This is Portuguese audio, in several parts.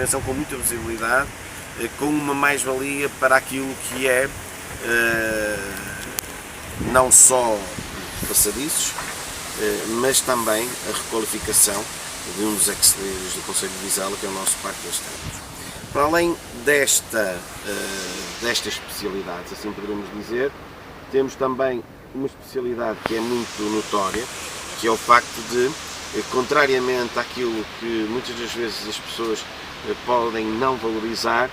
intervenção com muita visibilidade, com uma mais-valia para aquilo que é não só passadiços, mas também a requalificação de um dos ex-líderes do Conselho de Vizela, que é o nosso Parque das Termas. Para além destas especialidades, assim poderemos dizer, temos também uma especialidade que é muito notória, que é o facto de, contrariamente àquilo que muitas das vezes as pessoas podem não valorizar,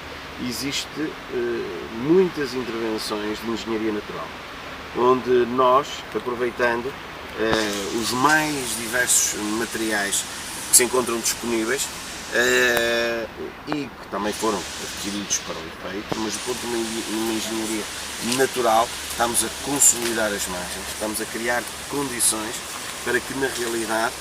existe muitas intervenções de engenharia natural, onde nós, aproveitando os mais diversos materiais que se encontram disponíveis e que também foram adquiridos para o efeito, mas do ponto de uma engenharia natural, estamos a consolidar as margens, estamos a criar condições para que na realidade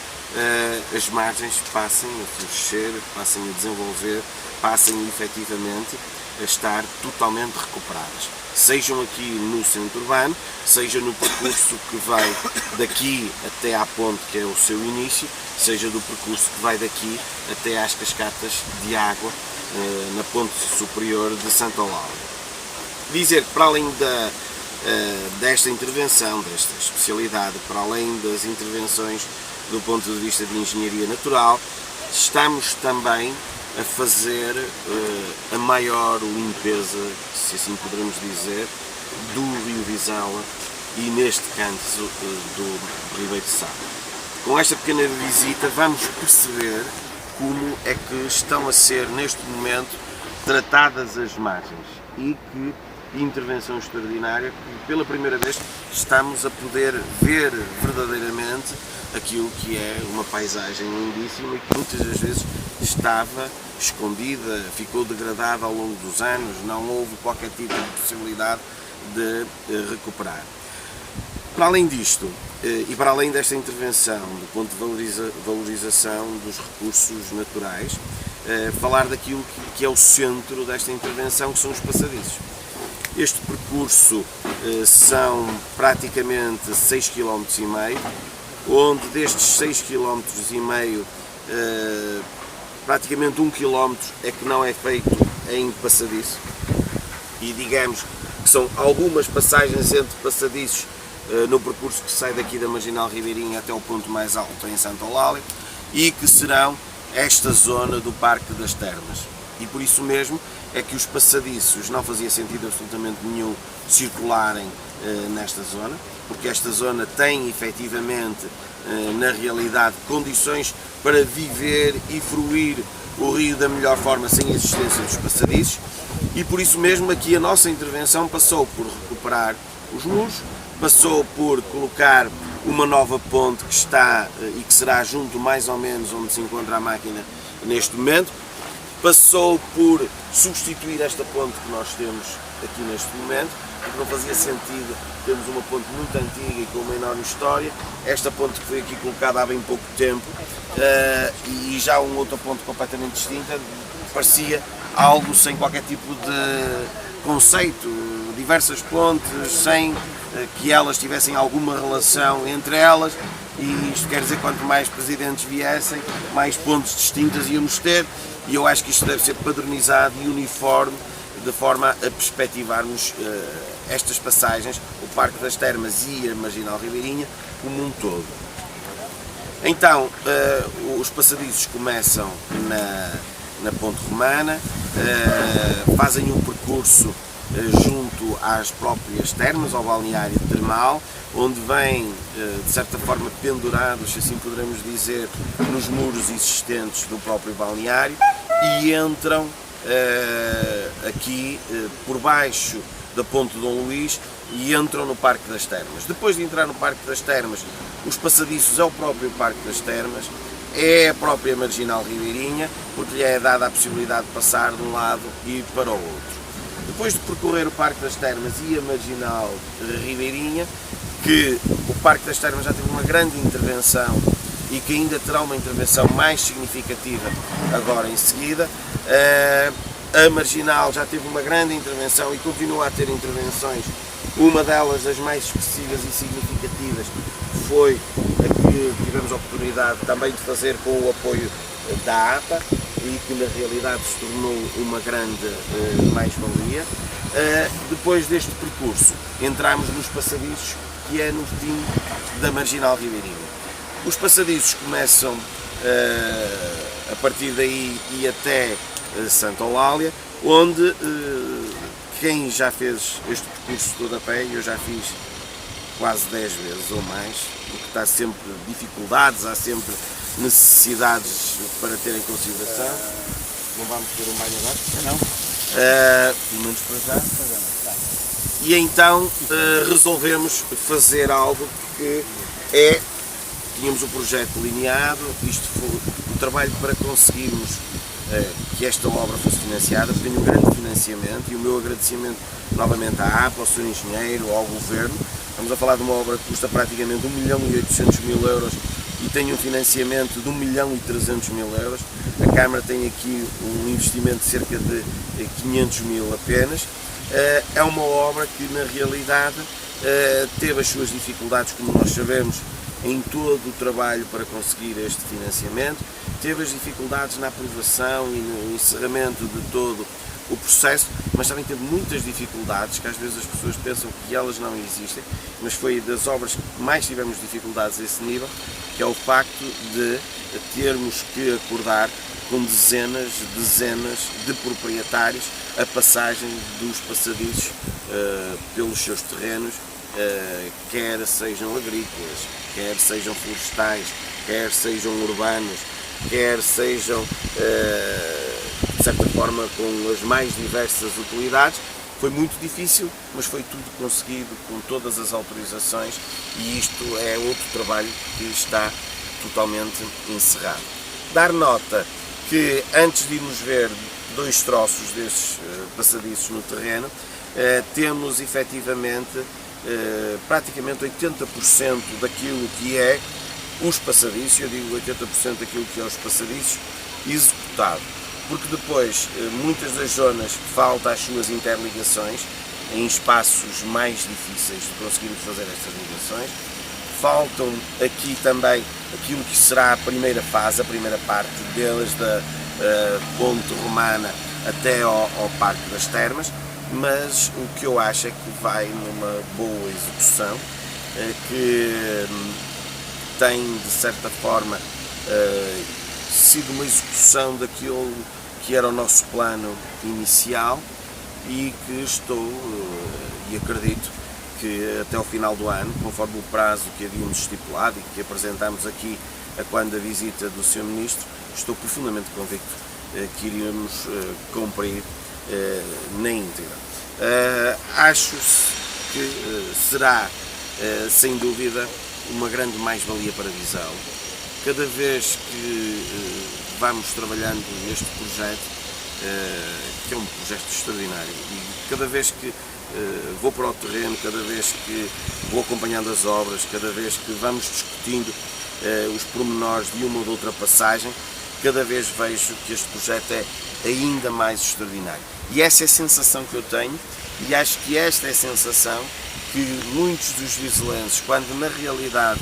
as margens passem a florescer, passem a desenvolver, passem efetivamente a estar totalmente recuperadas. Sejam aqui no centro urbano, seja no percurso que vai daqui até à ponte, que é o seu início, seja do percurso que vai daqui até às cascatas de água na ponte superior de Santa Eulália. Dizer que para além desta intervenção, desta especialidade, para além das intervenções do ponto de vista de engenharia natural, estamos também a fazer a maior limpeza, se assim poderemos dizer, do Rio Vizela e neste canto do Ribeiro de Sá. Com esta pequena visita vamos perceber como é que estão a ser neste momento tratadas as margens e que intervenção extraordinária que pela primeira vez estamos a poder ver verdadeiramente aquilo que é uma paisagem lindíssima e que muitas das vezes estava escondida, ficou degradada ao longo dos anos, não houve qualquer tipo de possibilidade de recuperar. Para além disto, e para além desta intervenção do ponto de valorização dos recursos naturais, falar daquilo que é o centro desta intervenção, que são os passadiços. Este percurso são praticamente 6,5 km, onde destes 6,5 km, praticamente 1 km é que não é feito em passadiço, e digamos que são algumas passagens entre passadiços no percurso que sai daqui da Marginal Ribeirinha até o ponto mais alto em Santa Eulália, e que serão esta zona do Parque das Termas. E por isso mesmo é que os passadiços não fazia sentido absolutamente nenhum circularem nesta zona, porque esta zona tem efetivamente, na realidade, condições para viver e fruir o rio da melhor forma sem a existência dos passadiços, e por isso mesmo aqui a nossa intervenção passou por recuperar os muros, passou por colocar uma nova ponte que está e que será junto mais ou menos onde se encontra a máquina neste momento, passou por substituir esta ponte que nós temos aqui neste momento, porque não fazia sentido termos uma ponte muito antiga e com uma enorme história. Esta ponte que foi aqui colocada há bem pouco tempo e já uma outra ponte completamente distinta, parecia algo sem qualquer tipo de conceito, diversas pontes sem que elas tivessem alguma relação entre elas, e isto quer dizer que quanto mais presidentes viessem, mais pontes distintas íamos ter, e eu acho que isto deve ser padronizado e uniforme, de forma a perspectivarmos estas passagens, o Parque das Termas e a Marginal Ribeirinha, como um todo. Então, os passadiços começam na Ponte Romana, fazem um percurso junto às próprias termas, ao balneário termal, onde vêm, de certa forma, pendurados, assim poderemos dizer, nos muros existentes do próprio balneário, e entram aqui por baixo da Ponte Dom Luís e entram no Parque das Termas. Depois de entrar no Parque das Termas, os passadiços é o próprio Parque das Termas, é a própria Marginal Ribeirinha, porque lhe é dada a possibilidade de passar de um lado e ir para o outro. Depois de percorrer o Parque das Termas e a Marginal Ribeirinha, que o Parque das Termas já teve uma grande intervenção e que ainda terá uma intervenção mais significativa agora em seguida, a Marginal já teve uma grande intervenção e continua a ter intervenções. Uma delas, das mais expressivas e significativas, foi a que tivemos a oportunidade também de fazer com o apoio da APA, e que na realidade se tornou uma grande mais-valia. Depois deste percurso, entramos nos passadiços, que é no fim da Marginal Ribeirinha. Os passadiços começam a partir daí e até Santa Eulália, onde quem já fez este percurso todo a pé, eu já fiz quase 10 vezes ou mais, porque está sempre dificuldades, há sempre necessidades para ter em consideração. Não vamos ter um banho agora? Não. Pelo menos para já. E então resolvemos fazer algo que tínhamos o projeto delineado, isto foi o trabalho para conseguirmos que esta obra fosse financiada, porque tem um grande financiamento, e o meu agradecimento novamente à APA, ao Sr. Engenheiro, ao Governo. Estamos a falar de uma obra que custa praticamente 1.800.000 euros e tem um financiamento de 1.300.000 euros. A Câmara tem aqui um investimento de cerca de 500.000 apenas. É uma obra que na realidade teve as suas dificuldades, como nós sabemos, em todo o trabalho para conseguir este financiamento, teve as dificuldades na aprovação e no encerramento de todo o processo, mas também teve muitas dificuldades, que às vezes as pessoas pensam que elas não existem, mas foi das obras que mais tivemos dificuldades a esse nível, que é o facto de termos que acordar com dezenas de proprietários a passagem dos passadiços pelos seus terrenos, quer sejam agrícolas, quer sejam florestais, quer sejam urbanos, quer sejam de certa forma com as mais diversas utilidades. Foi muito difícil, mas foi tudo conseguido com todas as autorizações, e isto é outro trabalho que está totalmente encerrado. Dar nota que antes de irmos ver 2 troços desses passadiços no terreno, temos efetivamente praticamente 80% daquilo que é os passadiços, eu digo 80% daquilo que é os passadiços executado, porque depois muitas das zonas faltam as suas interligações em espaços mais difíceis de conseguirmos fazer estas ligações. Faltam aqui também aquilo que será a primeira fase, a primeira parte, desde a Ponte Romana até ao Parque das Termas, mas o que eu acho é que vai numa boa execução, que tem de certa forma sido uma execução daquilo que era o nosso plano inicial, e que estou e acredito que até ao final do ano, conforme o prazo que havíamos estipulado e que apresentámos aqui a quando da visita do Sr. Ministro, estou profundamente convicto que iremos cumprir na íntegra. Acho que será, sem dúvida, uma grande mais-valia para Vizela. Cada vez que vamos trabalhando neste projeto, que é um projeto extraordinário, e cada vez que vou para o terreno, cada vez que vou acompanhando as obras, cada vez que vamos discutindo os pormenores de uma ou de outra passagem, cada vez vejo que este projeto é ainda mais extraordinário. E essa é a sensação que eu tenho, e acho que esta é a sensação que muitos dos vizelenses, quando na realidade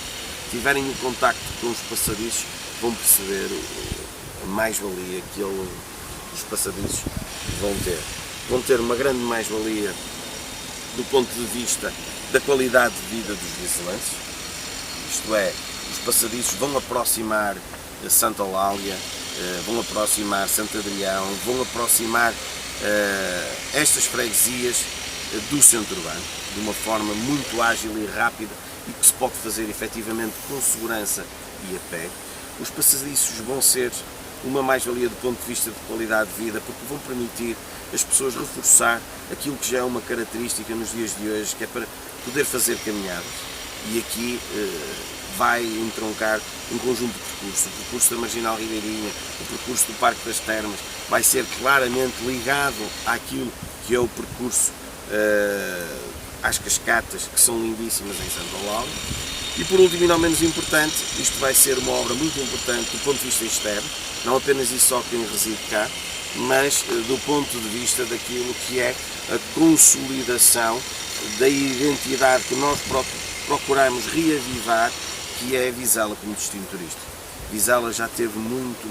tiverem o contacto com os passadiços, vão perceber a mais-valia que os passadiços vão ter. Vão ter uma grande mais-valia do ponto de vista da qualidade de vida dos vizelenses, isto é, os passadiços vão aproximar Santa Eulália, vão aproximar Santo Adrião, vão aproximar estas freguesias do centro urbano, de uma forma muito ágil e rápida, e que se pode fazer efetivamente com segurança e a pé. Os passadiços vão ser uma mais-valia do ponto de vista de qualidade de vida, porque vão permitir as pessoas reforçar aquilo que já é uma característica nos dias de hoje, que é para poder fazer caminhadas. E aqui vai entroncar um conjunto de percursos. O percurso da Marginal Ribeirinha, o percurso do Parque das Termas, vai ser claramente ligado àquilo que é o percurso às cascatas, que são lindíssimas em Santa Eulália. E por último, e não menos importante, isto vai ser uma obra muito importante do ponto de vista externo, não apenas e só quem reside cá, mas do ponto de vista daquilo que é a consolidação da identidade que nós procuramos reavivar, que é Vizela como destino turístico. Vizela já teve muito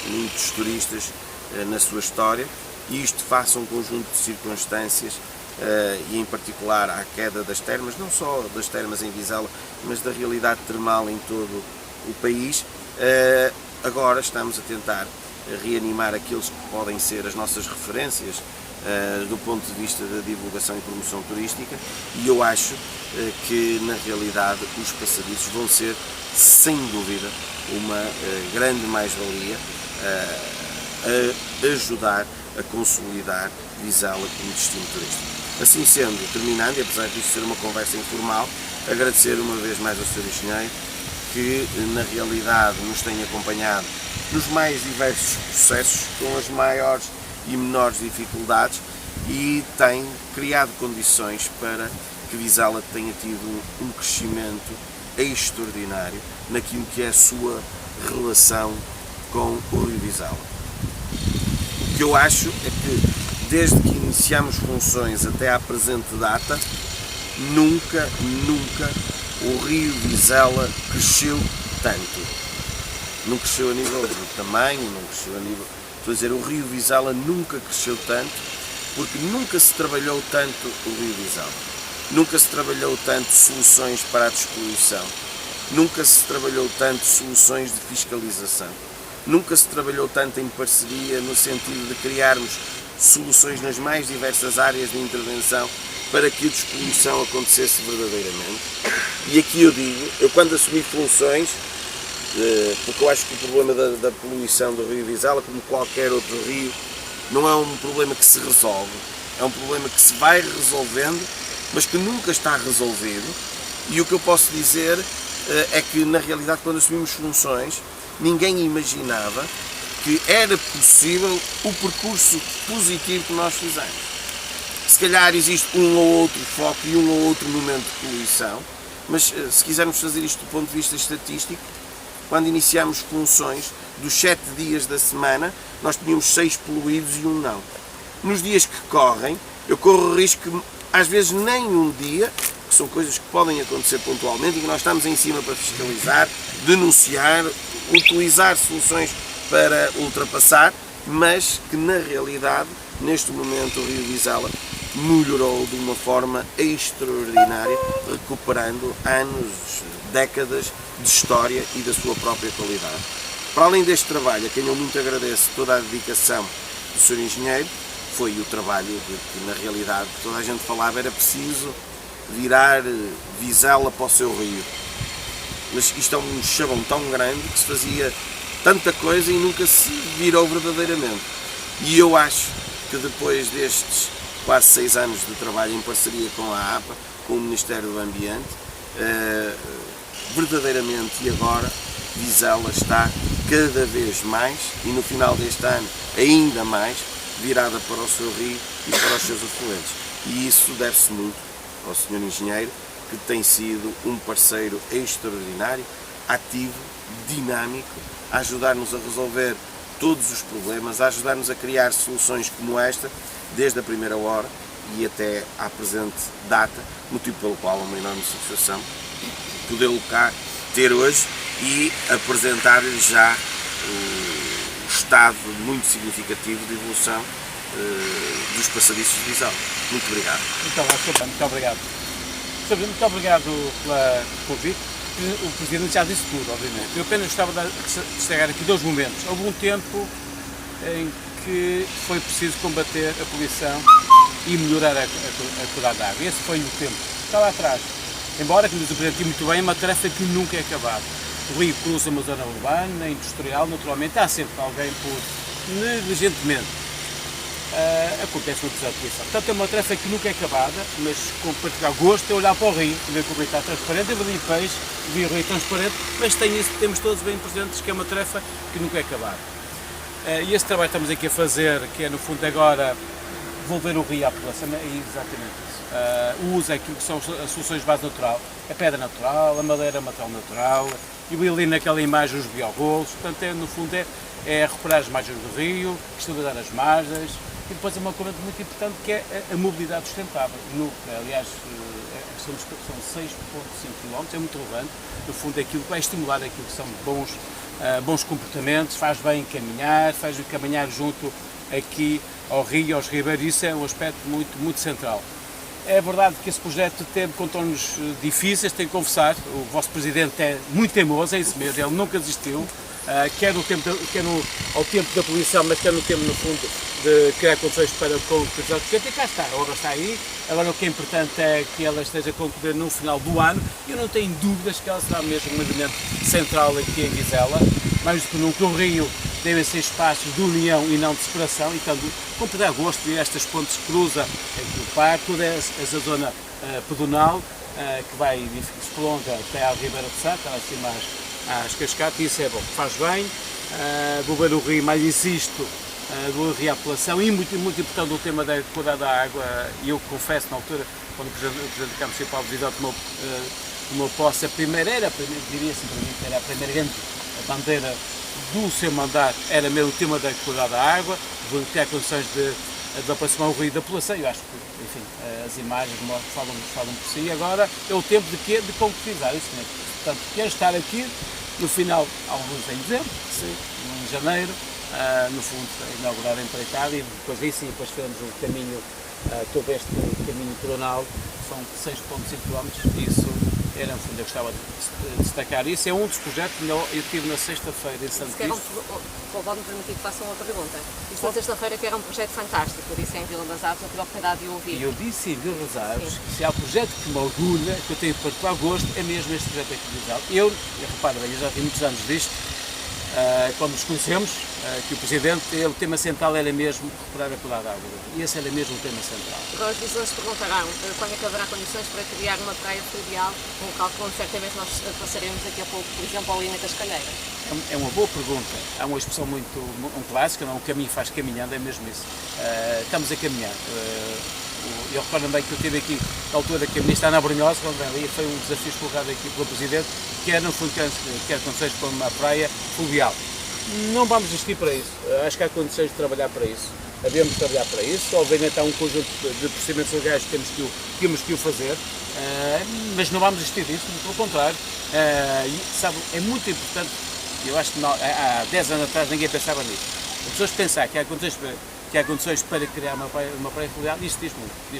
muitos turistas na sua história, e isto face a um conjunto de circunstâncias e em particular à queda das termas, não só das termas em Vizela, mas da realidade termal em todo o país. Agora estamos a tentar reanimar aqueles que podem ser as nossas referências do ponto de vista da divulgação e promoção turística, e eu acho que na realidade os passadiços vão ser, sem dúvida, uma grande mais-valia a ajudar a consolidar Vizela como destino turístico. Assim sendo, terminando, e apesar disto ser uma conversa informal, agradecer uma vez mais ao Sr. Engenheiro que na realidade nos tem acompanhado nos mais diversos processos, com as maiores e menores dificuldades, e tem criado condições para que Vizela tenha tido um crescimento extraordinário naquilo que é a sua relação com o Rio Vizela. O que eu acho é que desde que iniciamos funções até à presente data, nunca o Rio Vizela cresceu tanto. Não cresceu a nível de tamanho, não cresceu a nível... Estou a dizer, o Rio Vizela nunca cresceu tanto, porque nunca se trabalhou tanto o Rio Vizela. Nunca se trabalhou tanto soluções para a despoluição. Nunca se trabalhou tanto soluções de fiscalização. Nunca se trabalhou tanto em parceria no sentido de criarmos soluções nas mais diversas áreas de intervenção para que a despoluição acontecesse verdadeiramente. E aqui eu digo, eu quando assumi funções, porque eu acho que o problema da poluição do Rio Vizela, como qualquer outro rio, não é um problema que se resolve, é um problema que se vai resolvendo, mas que nunca está resolvido. E o que eu posso dizer é que na realidade quando assumimos funções, ninguém imaginava que era possível o percurso positivo que nós fizemos. Se calhar existe um ou outro foco e um ou outro momento de poluição, mas se quisermos fazer isto do ponto de vista estatístico, quando iniciamos funções, dos 7 dias da semana, nós tínhamos 6 poluídos e 1 não. Nos dias que correm, eu corro o risco que às vezes nem um dia, que são coisas que podem acontecer pontualmente e que nós estamos em cima para fiscalizar, denunciar, utilizar soluções para ultrapassar, mas que na realidade, neste momento, o Rio Vizela melhorou de uma forma extraordinária, recuperando anos, décadas de história e da sua própria qualidade. Para além deste trabalho, a quem eu muito agradeço toda a dedicação do Sr. Engenheiro, foi o trabalho de que na realidade toda a gente falava era preciso virar Vizela para o seu rio. Mas isto é um chavão tão grande que se fazia tanta coisa e nunca se virou verdadeiramente. E eu acho que depois destes quase 6 anos de trabalho em parceria com a APA, com o Ministério do Ambiente, verdadeiramente e agora Vizela está cada vez mais, e no final deste ano ainda mais, virada para o seu rio e para os seus afluentes. E isso deve-se muito ao Sr. Engenheiro, que tem sido um parceiro extraordinário, ativo, dinâmico, a ajudar-nos a resolver todos os problemas, a ajudar-nos a criar soluções como esta, desde a primeira hora e até à presente data, motivo pelo qual é uma enorme satisfação podê-lo cá ter hoje e apresentar-lhe já o estado muito significativo de evolução dos passadiços de Vizela. Muito obrigado. Muito obrigado. Muito obrigado pelo convite. O Presidente já disse tudo, obviamente. Eu apenas gostava de destacar aqui 2 momentos. Houve um tempo em que foi preciso combater a poluição e melhorar a qualidade da água. Esse foi o tempo. Está lá atrás. Embora, como diz o Presidente muito bem, é uma tarefa que nunca é acabada. O rio cruza uma zona urbana, industrial, naturalmente há sempre alguém por negligentemente. Acontece no episódio de poluição. Portanto, é uma tarefa que nunca é acabada, mas com particular gosto é olhar para o rio, ver que o rio está transparente, eu vi peixe, vi o rio transparente, mas temos todos bem presentes que é uma tarefa que nunca é acabada. E esse trabalho que estamos aqui a fazer, que é no fundo agora devolver o rio à população, é exatamente isso. O uso é aquilo que são as soluções de base natural, a pedra natural, a madeira material natural, e ali naquela imagem os biogolos, portanto no fundo é recuperar as margens do rio, estabilizar as margens, e depois é uma coisa muito importante que é a mobilidade sustentável. Aliás, são 6,5 km, é muito relevante, no fundo é aquilo que vai estimular aquilo que são bons comportamentos, faz bem caminhar, faz bem caminhar junto aqui ao rio, aos ribeiros, isso é um aspecto muito central. É verdade que esse projeto teve contornos difíceis, tenho que confessar, o vosso Presidente é muito teimoso, é isso mesmo, ele nunca desistiu, quer ao tempo da poluição, mas quer no tempo, no fundo, de criar condições para concretizar o projeto, e cá está, a obra está aí. Agora o que é importante é que ela esteja concluída no final do ano. Eu não tenho dúvidas que ela será mesmo um elemento central aqui em Vizela, mais do que nunca o rio devem ser espaços de união e não de separação, e tanto com toda a gosto e estas pontes que cruza aqui o parque, toda essa zona pedonal que vai, enfim, se prolonga até à Ribeira de Sá, lá acima às cascatas, e isso é bom, faz bem. Vou ver o rio, mas insisto, do rio à população, e muito importante o tema da qualidade da água. Eu confesso, na altura, quando o Presidente da Câmara Municipal visou tomou posse, diria-se que era a primeira grande bandeira do seu mandato, era mesmo o tema da qualidade da água, de criar condições de aproximar o rio da população. Eu acho que, enfim, as imagens falam por si. Agora é o tempo de quê? De concretizar isso mesmo. Portanto, quero estar aqui no final, alguns em dezembro, em janeiro, no fundo, inaugurar a empreitada, e depois aí sim, depois fizemos o caminho, todo este caminho pedonal, são 6,5 km, isso era, no fundo, eu gostava de destacar. Isso é um dos projetos, eu estive na sexta-feira em Santo Cristo. Pode-me permitir que faça uma pergunta. Isso na sexta-feira que era um projeto fantástico, eu disse em Vila das Aves, eu tive a oportunidade de ouvir. E eu disse em Vila das Aves que se há um projeto que me orgulha, que eu tenho particular gosto, é mesmo este projeto aqui de Vizela. Eu reparo bem, eu já tenho muitos anos disto, quando nos conhecemos, que o Presidente, o tema central era mesmo recuperar a qualidade da água. E esse era mesmo o tema central. Agora os vizinhos perguntarão quando é que haverá condições para criar uma praia fluvial, um local onde certamente nós passaremos daqui a pouco, por exemplo, ali na Cascalheira. É uma boa pergunta. Há uma expressão um clássico, não? O caminho faz caminhando, é mesmo isso. Estamos a caminhar. Eu recordo bem que eu estive aqui na altura que a Ministra Ana Brunhosa, quando vem ali, foi um desafio colocado aqui pelo Presidente, que era, no fundo, quer condições para uma praia fluvial. Não vamos desistir para isso. Acho que há condições de trabalhar para isso. Devemos trabalhar para isso. Obviamente há um conjunto de procedimentos legais que temos que o fazer, mas não vamos desistir disso, pelo contrário. Sabe, é muito importante. Eu acho que há 10 anos atrás ninguém pensava nisso. As pessoas pensar que há condições para criar uma praia fluvial, isso diz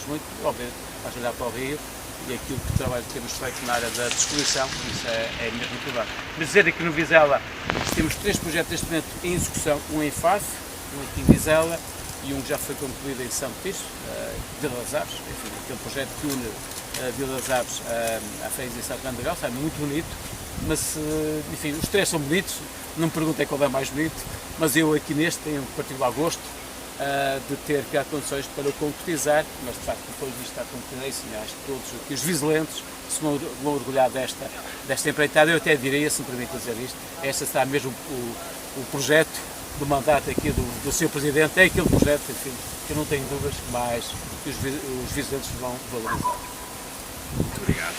muito, obviamente, vais olhar para o rio e aquilo que trabalho que temos feito na área da descobrição, isso é mesmo muito bom. Mas dizer aqui no Vizela, temos 3 projetos neste momento em execução, um em Faf, um aqui em Vizela e um que já foi concluído em Santo Tirso, Vila das Aves, enfim, aquele projeto que une Vila das Aves à freguesia de São Fernando da Galça, é muito bonito, mas, enfim, os 3 são bonitos, não me perguntem qual é mais bonito, mas eu aqui neste tenho um particular gosto de ter criado condições para o concretizar, mas de facto depois disto está concretizado, isso, acho que todos aqui os vizelenses se vão orgulhar desta empreitada. Eu até diria, se me permite dizer isto, esta será mesmo o projeto do mandato aqui do Sr. Presidente, é aquele projeto, enfim, que eu não tenho dúvidas, mas que os vizelenses vão valorizar. Muito obrigado.